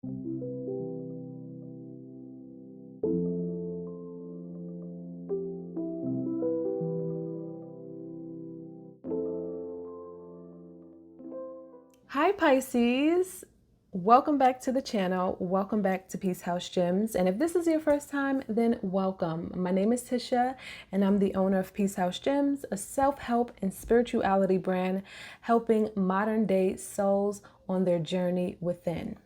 Hi Pisces, welcome back to the channel. Welcome back to Peace House Gems. And if this is your first time, then welcome. My name is Tisha and I'm the owner of Peace House Gems, a self-help and spirituality brand helping modern day souls on their journey within.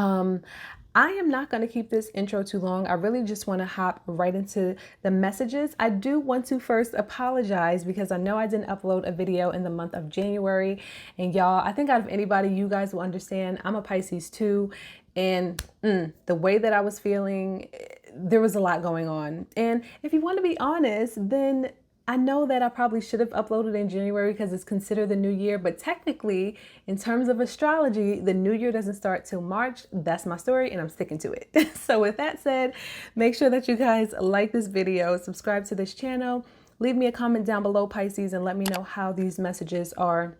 I am not going to keep this intro too long. I really just want to hop right into the messages. I do want to first apologize because I know I didn't upload a video in the month of January. And y'all, I think out of anybody, you guys will understand I'm a Pisces too. And the way that I was feeling, there was a lot going on. And if you want to be honest, then I know that I probably should have uploaded in January because it's considered the new year, but technically, in terms of astrology, the new year doesn't start till March. That's my story and I'm sticking to it. So with that said, make sure that you guys like this video, subscribe to this channel, leave me a comment down below, Pisces, and let me know how these messages are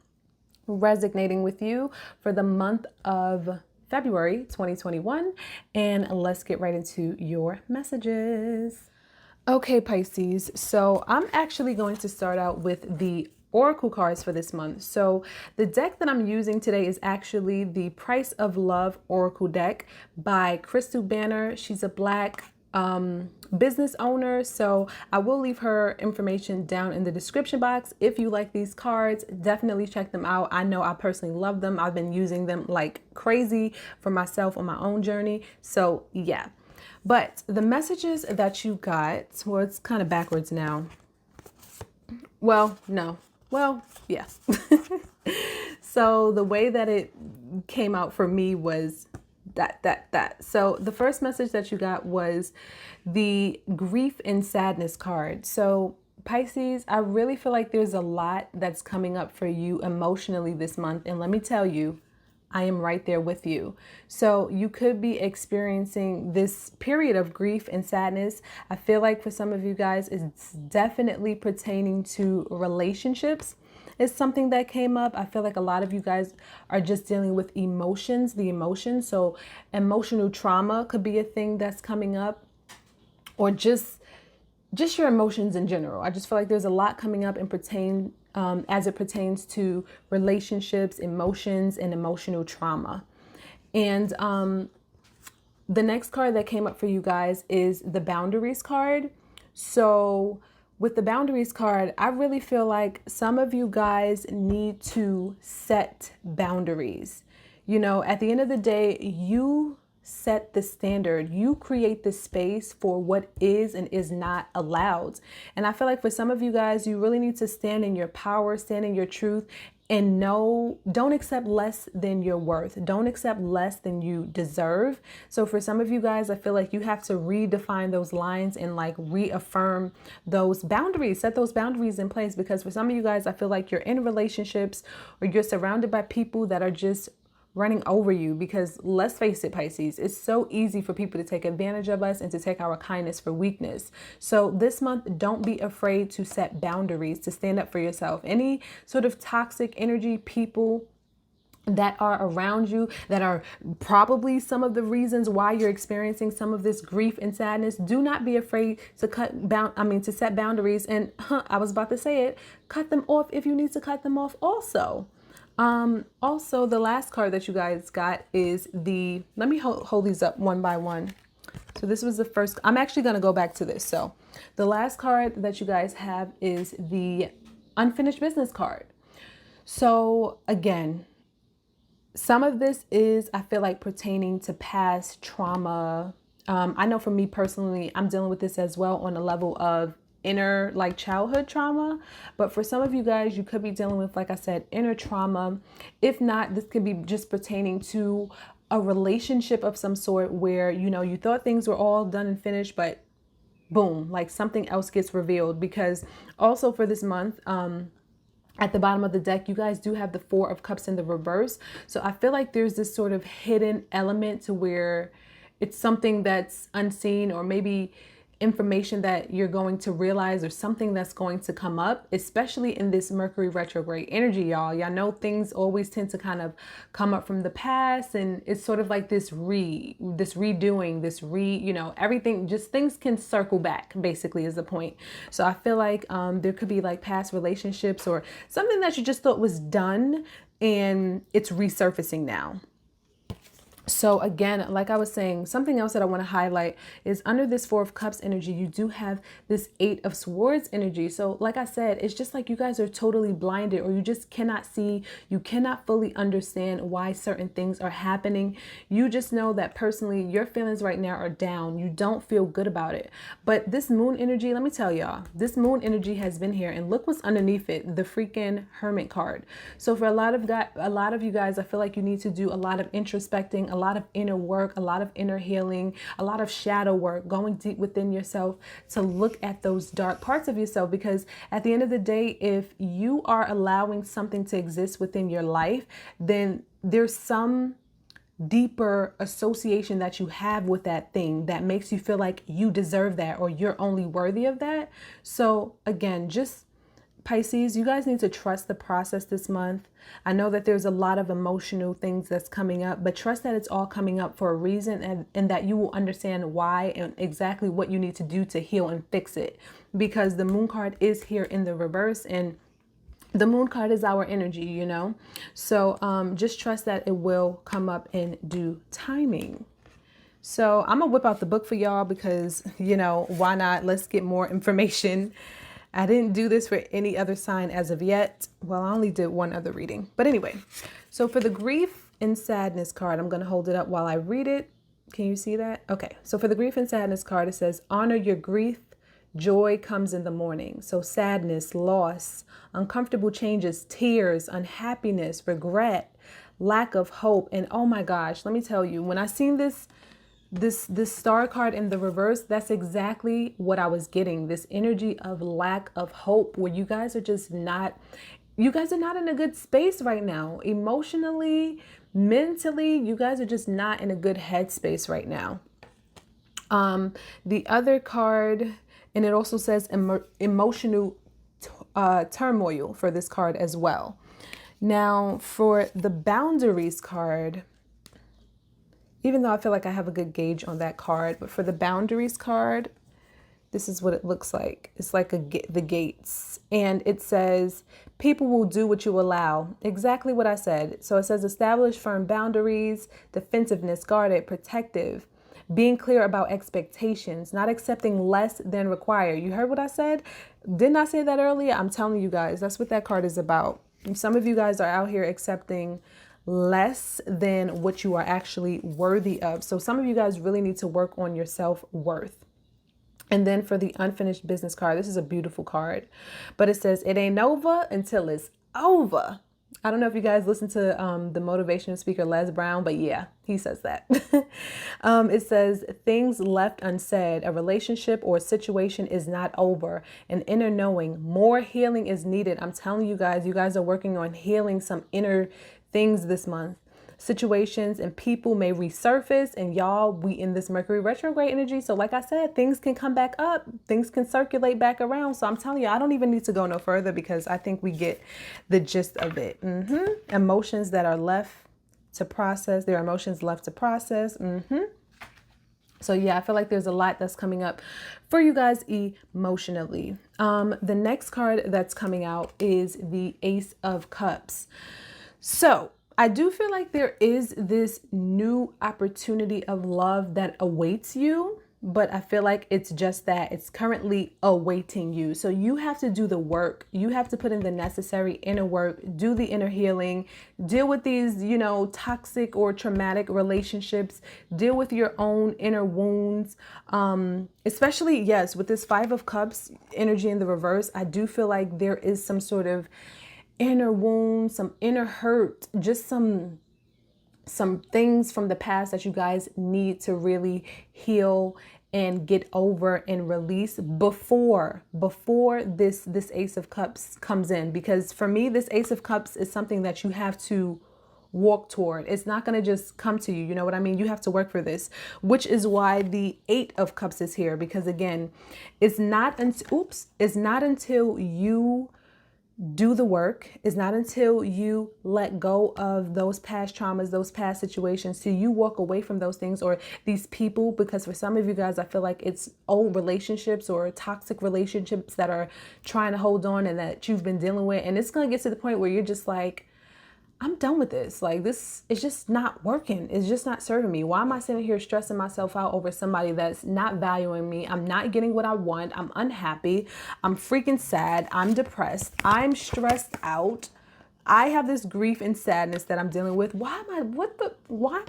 resonating with you for the month of February 2021. And let's get right into your messages. Okay, Pisces, so I'm actually going to start out with the oracle cards for this month. So the deck that I'm using today is actually the Price of Love Oracle deck by Crystal Banner. She's a Black business owner, so I will leave her information down in the description box. If you like these cards, definitely check them out. I know I personally love them. I've been using them like crazy for myself on my own journey. So yeah. But the messages that you got, well, it's kind of backwards now. Well, no. Well, yes. So the way that it came out for me was that. So the first message that you got was the grief and sadness card. So Pisces, I really feel like there's a lot that's coming up for you emotionally this month. And let me tell you, I am right there with you. So you could be experiencing this period of grief and sadness. I feel like for some of you guys, it's definitely pertaining to relationships. It's something that came up. I feel like a lot of you guys are just dealing with emotions, the emotions. So emotional trauma could be a thing that's coming up, or just your emotions in general. I just feel like there's a lot coming up and as it pertains to relationships, emotions, and emotional trauma. And the next card that came up for you guys is the boundaries card. So with the boundaries card, I really feel like some of you guys need to set boundaries. You know, at the end of the day, you set the standard. You create the space for what is and is not allowed. And I feel like for some of you guys, you really need to stand in your power, stand in your truth, and don't accept less than your worth. Don't accept less than you deserve. So for some of you guys, I feel like you have to redefine those lines and like reaffirm those boundaries, set those boundaries in place. Because for some of you guys, I feel like you're in relationships or you're surrounded by people that are just running over you, because let's face it, Pisces, it's so easy for people to take advantage of us and to take our kindness for weakness. So this month, don't be afraid to set boundaries, to stand up for yourself. Any sort of toxic energy, people that are around you, that are probably some of the reasons why you're experiencing some of this grief and sadness, do not be afraid to set boundaries. And I was about to say it, cut them off if you need to cut them off also. Also, the last card that you guys got is let me hold these up one by one. So this was the first, I'm actually going to go back to this. So the last card that you guys have is the unfinished business card. So again, some of this is, I feel like, pertaining to past trauma. I know for me personally, I'm dealing with this as well on a level of inner like childhood trauma, but for some of you guys, you could be dealing with, like I said, inner trauma. If not, this could be just pertaining to a relationship of some sort where, you know, you thought things were all done and finished, but boom, like something else gets revealed. Because also for this month, at the bottom of the deck, you guys do have the Four of Cups in the reverse. So I feel like there's this sort of hidden element to where it's something that's unseen, or maybe information that you're going to realize or something that's going to come up, especially in this Mercury retrograde energy, y'all. Y'all know things always tend to kind of come up from the past, and it's sort of like this redoing, everything, just things can circle back, basically, is the point. So I feel like there could be like past relationships or something that you just thought was done and it's resurfacing now. So again, like I was saying, something else that I want to highlight is under this Four of Cups energy, you do have this Eight of Swords energy. So like I said, it's just like you guys are totally blinded, or you just cannot see, you cannot fully understand why certain things are happening. You just know that personally your feelings right now are down. You don't feel good about it. But this moon energy, let me tell y'all, this moon energy has been here, and look what's underneath it, the freaking Hermit card. So for a lot of you guys, I feel like you need to do a lot of introspecting, a lot of inner work, a lot of inner healing, a lot of shadow work, going deep within yourself to look at those dark parts of yourself. Because at the end of the day, if you are allowing something to exist within your life, then there's some deeper association that you have with that thing that makes you feel like you deserve that or you're only worthy of that. So again, just Pisces, you guys need to trust the process this month. I know that there's a lot of emotional things that's coming up, but trust that it's all coming up for a reason, and that you will understand why and exactly what you need to do to heal and fix it. Because the moon card is here in the reverse, and the moon card is our energy, you know? So just trust that it will come up in due timing. So I'm gonna whip out the book for y'all because, you know, why not? Let's get more information. I didn't do this for any other sign as of yet. Well, I only did one other reading. But anyway, so for the grief and sadness card, I'm going to hold it up while I read it. Can you see that? Okay. So for the grief and sadness card, it says, honor your grief. Joy comes in the morning. So sadness, loss, uncomfortable changes, tears, unhappiness, regret, lack of hope. And oh my gosh, let me tell you, when I seen this star card in the reverse, that's exactly what I was getting. This energy of lack of hope, where you guys are just not, you guys are not in a good space right now. Emotionally, mentally, you guys are just not in a good headspace right now. The other card, and it also says emotional turmoil for this card as well. Now for the boundaries card, even though I feel like I have a good gauge on that card, but for the boundaries card, this is what it looks like. It's like the gates, and it says people will do what you allow. Exactly what I said. So it says establish firm boundaries, defensiveness, guarded, protective, being clear about expectations, not accepting less than required. You heard what I said? Didn't I say that earlier? I'm telling you guys, that's what that card is about. And some of you guys are out here accepting less than what you are actually worthy of. So some of you guys really need to work on your self-worth. And then for the unfinished business card, this is a beautiful card, but it says it ain't over until it's over. I don't know if you guys listen to the motivational speaker Les Brown, but yeah, he says that. It says things left unsaid, a relationship or a situation is not over, an inner knowing, more healing is needed. I'm telling you guys are working on healing some inner things this month. Situations and people may resurface, and y'all, we in this Mercury retrograde energy. So like I said, things can come back up, things can circulate back around. So I'm telling you, I don't even need to go no further because I think we get the gist of it. Emotions that are left to process. There are emotions left to process. So yeah, I feel like there's a lot that's coming up for you guys emotionally. The next card that's coming out is the Ace of Cups. So I do feel like there is this new opportunity of love that awaits you, but I feel like it's just that it's currently awaiting you. So you have to do the work. You have to put in the necessary inner work, do the inner healing, deal with these, you know, toxic or traumatic relationships, deal with your own inner wounds. Especially, yes, with this Five of Cups energy in the reverse, I do feel like there is some sort of inner wounds, some inner hurt, just some things from the past that you guys need to really heal and get over and release before this Ace of Cups comes in. Because for me, this Ace of Cups is something that you have to walk toward. It's not going to just come to you. You know what I mean? You have to work for this, which is why the 8 of Cups is here. Because again, it's not until you do the work. It's not until you let go of those past traumas, those past situations, till you walk away from those things or these people. Because for some of you guys, I feel like it's old relationships or toxic relationships that are trying to hold on and that you've been dealing with. And it's going to get to the point where you're just like, I'm done with this. Like, this is just not working. It's just not serving me. Why am I sitting here stressing myself out over somebody that's not valuing me? I'm not getting what I want. I'm unhappy. I'm freaking sad. I'm depressed. I'm stressed out. I have this grief and sadness that I'm dealing with. Why am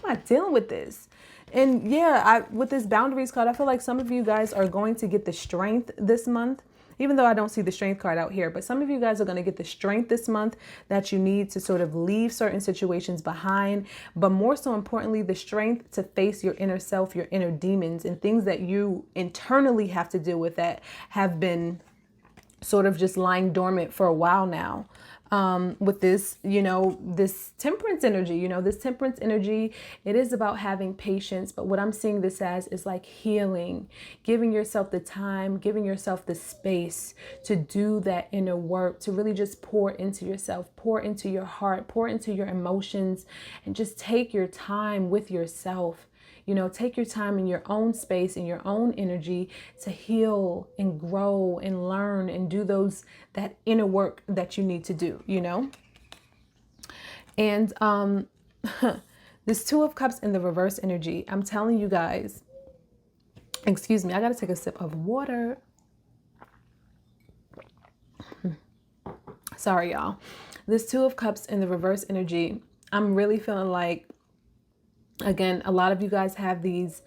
I dealing with this? And yeah, with this boundaries card, I feel like some of you guys are going to get the strength this month. Even though I don't see the strength card out here, but some of you guys are going to get the strength this month that you need to sort of leave certain situations behind. But more so importantly, the strength to face your inner self, your inner demons, and things that you internally have to deal with that have been sort of just lying dormant for a while now. With this, this temperance energy, it is about having patience. But what I'm seeing this as is like healing, giving yourself the time, giving yourself the space to do that inner work, to really just pour into yourself, pour into your heart, pour into your emotions, and just take your time with yourself. Take your time in your own space, in your own energy to heal and grow and learn and do that inner work that you need to do, And this 2 of Cups in the reverse energy, I'm telling you guys, excuse me, I got to take a sip of water. Sorry, y'all. This 2 of Cups in the reverse energy, I'm really feeling like, again, a lot of you guys have these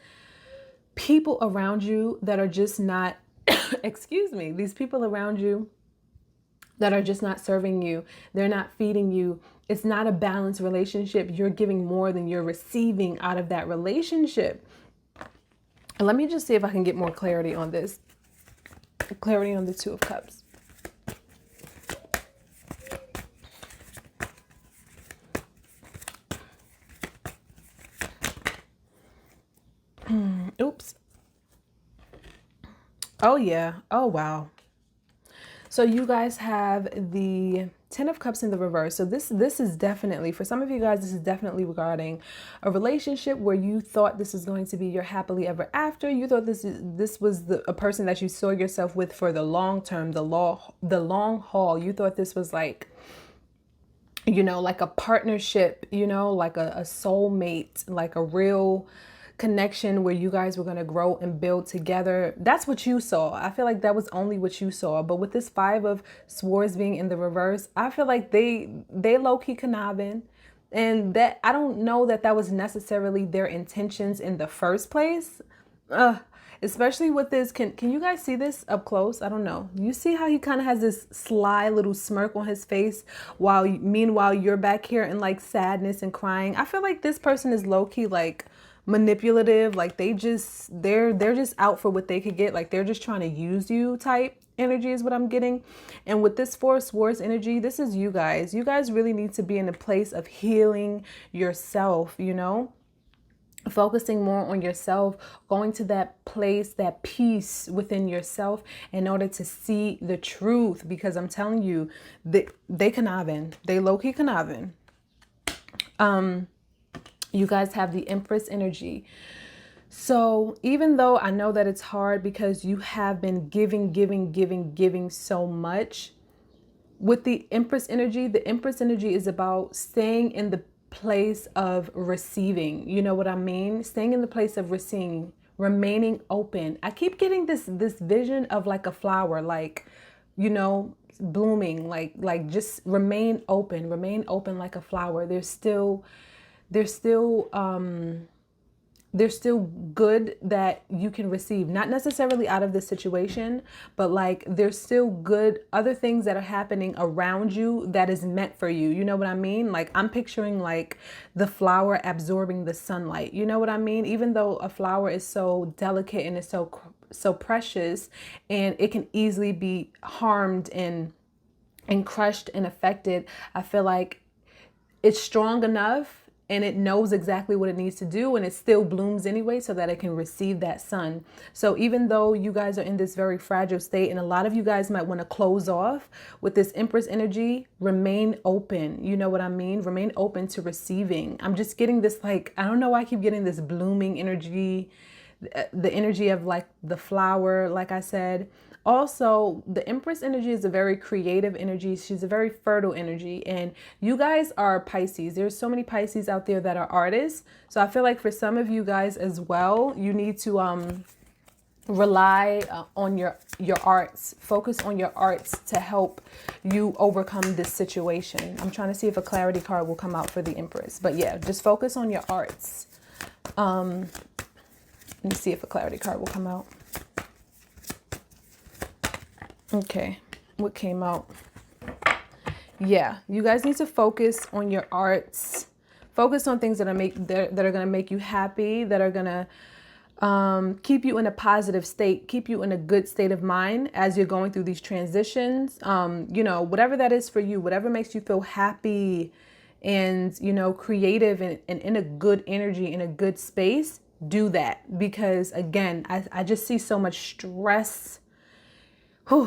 people around you that are just not, these people around you that are just not serving you. They're not feeding you. It's not a balanced relationship. You're giving more than you're receiving out of that relationship. And let me just see if I can get more clarity on this. Clarity on the 2 of Cups. Oops. Oh, yeah. Oh, wow. So you guys have the 10 of Cups in the reverse. So this is definitely, for some of you guys, this is definitely regarding a relationship where you thought this was going to be your happily ever after. You thought this was a person that you saw yourself with for the long term, the long haul. You thought this was like, like a partnership, like a soulmate, like a real connection where you guys were going to grow and build together. That's what you saw. I feel like that was only what you saw. But with this 5 of Swords being in the reverse, I feel like they low-key conniving, and that I don't know that was necessarily their intentions in the first place. Especially with this, can you guys see this up close? I don't know. You see how he kind of has this sly little smirk on his face while meanwhile you're back here in like sadness and crying. I feel like this person is low-key like manipulative, like they're just out for what they could get, like they're just trying to use you type energy is what I'm getting. And with this 4 of Swords energy, this is you guys really need to be in a place of healing yourself, focusing more on yourself, going to that place, that peace within yourself in order to see the truth. Because I'm telling you, they conniving, they low-key conniving. You guys have the Empress energy. So even though I know that it's hard because you have been giving so much, with the Empress energy is about staying in the place of receiving. You know what I mean? Staying in the place of receiving, remaining open. I keep getting this vision of like a flower, like, blooming, like just remain open like a flower. There's still good that you can receive, not necessarily out of this situation, but like there's still good other things that are happening around you that is meant for you. You know what I mean? Like I'm picturing like the flower absorbing the sunlight. You know what I mean? Even though a flower is so delicate and it's so precious and it can easily be harmed and crushed and affected, I feel like it's strong enough and it knows exactly what it needs to do, and it still blooms anyway so that it can receive that sun. So even though you guys are in this very fragile state, and a lot of you guys might want to close off with this Empress energy, remain open. You know what I mean? Remain open to receiving. I'm just getting this, like, I don't know why I keep getting this blooming energy, the energy of like the flower, like I said. Also, the Empress energy is a very creative energy. She's a very fertile energy. And you guys are Pisces. There's so many Pisces out there that are artists. So I feel like for some of you guys as well, you need to rely on your arts. Focus on your arts to help you overcome this situation. I'm trying to see if a clarity card will come out for the Empress. But yeah, just focus on your arts. Let me see if a clarity card will come out. Okay, what came out? Yeah, you guys need to focus on your arts. Focus on things that are going to make you happy, that are going to keep you in a positive state, keep you in a good state of mind as you're going through these transitions. You know, whatever that is for you, whatever makes you feel happy and, you know, creative and in a good energy, in a good space, do that. Because again, I just see so much stress.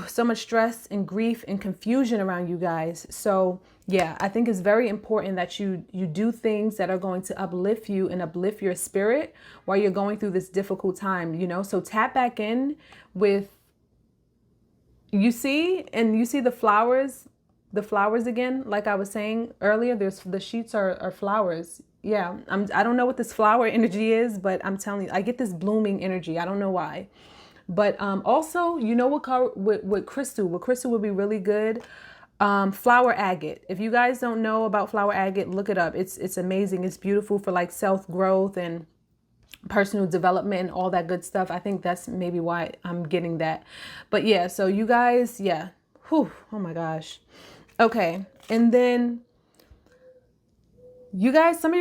So much stress and grief and confusion around you guys. So yeah, I think it's very important that you do things that are going to uplift you and uplift your spirit while you're going through this difficult time, you know. So tap back in with, you see the flowers again, like I was saying earlier, there's the sheets are flowers. Yeah, I don't know what this flower energy is, but I'm telling you, I get this blooming energy. I don't know why. But also, you know what crystal would be really good? Flower agate. If you guys don't know about flower agate, look it up. It's amazing. It's beautiful for like self-growth and personal development and all that good stuff. I think that's maybe why I'm getting that. But yeah, so you guys, yeah. Whew, oh my gosh. Okay. And then you guys, some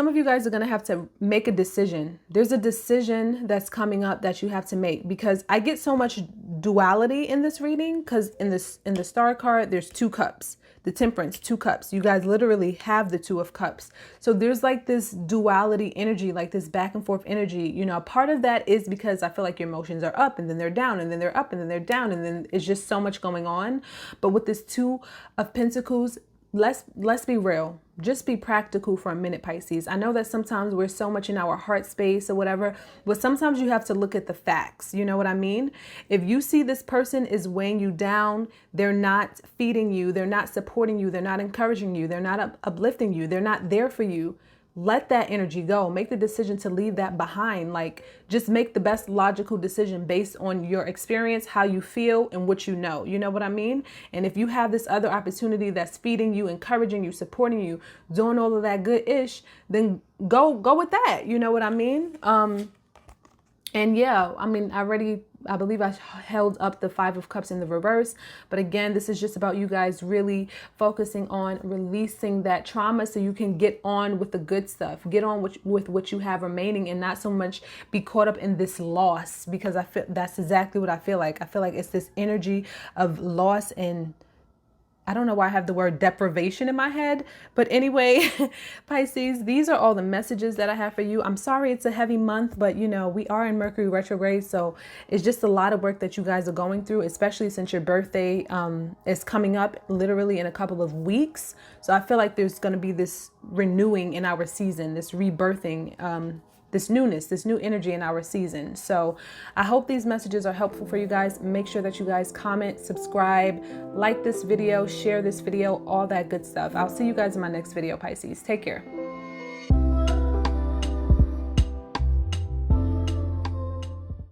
of you guys are going to have to make a decision. There's a decision that's coming up that you have to make, because I get so much duality in this reading, because in the star card, there's 2 cups, the Temperance, 2 cups. You guys literally have the 2 of cups. So there's like this duality energy, like this back and forth energy. You know, part of that is because I feel like your emotions are up and then they're down and then they're up and then they're down. And then it's just so much going on. But with this 2 of Pentacles, let's be real. Just be practical for a minute, Pisces. I know that sometimes we're so much in our heart space or whatever, but sometimes you have to look at the facts. You know what I mean? If you see this person is weighing you down, they're not feeding you, they're not supporting you, they're not encouraging you, they're not uplifting you, they're not there for you, let that energy go. Make the decision to leave that behind. Like, just make the best logical decision based on your experience, how you feel, and what you know. You know what I mean? And if you have this other opportunity that's feeding you, encouraging you, supporting you, doing all of that good-ish, then go with that. You know what I mean? And yeah, I mean, I believe I held up the 5 of Cups in the reverse. But again, this is just about you guys really focusing on releasing that trauma so you can get on with the good stuff. Get on with what you have remaining and not so much be caught up in this loss, because I feel that's exactly what I feel like. I feel like it's this energy of loss, and I don't know why I have the word deprivation in my head. But anyway, Pisces, these are all the messages that I have for you. I'm sorry it's a heavy month, but you know, we are in Mercury retrograde. So it's just a lot of work that you guys are going through, especially since your birthday is coming up literally in a couple of weeks. So I feel like there's going to be this renewing in our season, this rebirthing, this newness, this new energy in our season. So I hope these messages are helpful for you guys. Make sure that you guys comment, subscribe, like this video, share this video, all that good stuff. I'll see you guys in my next video, Pisces. Take care.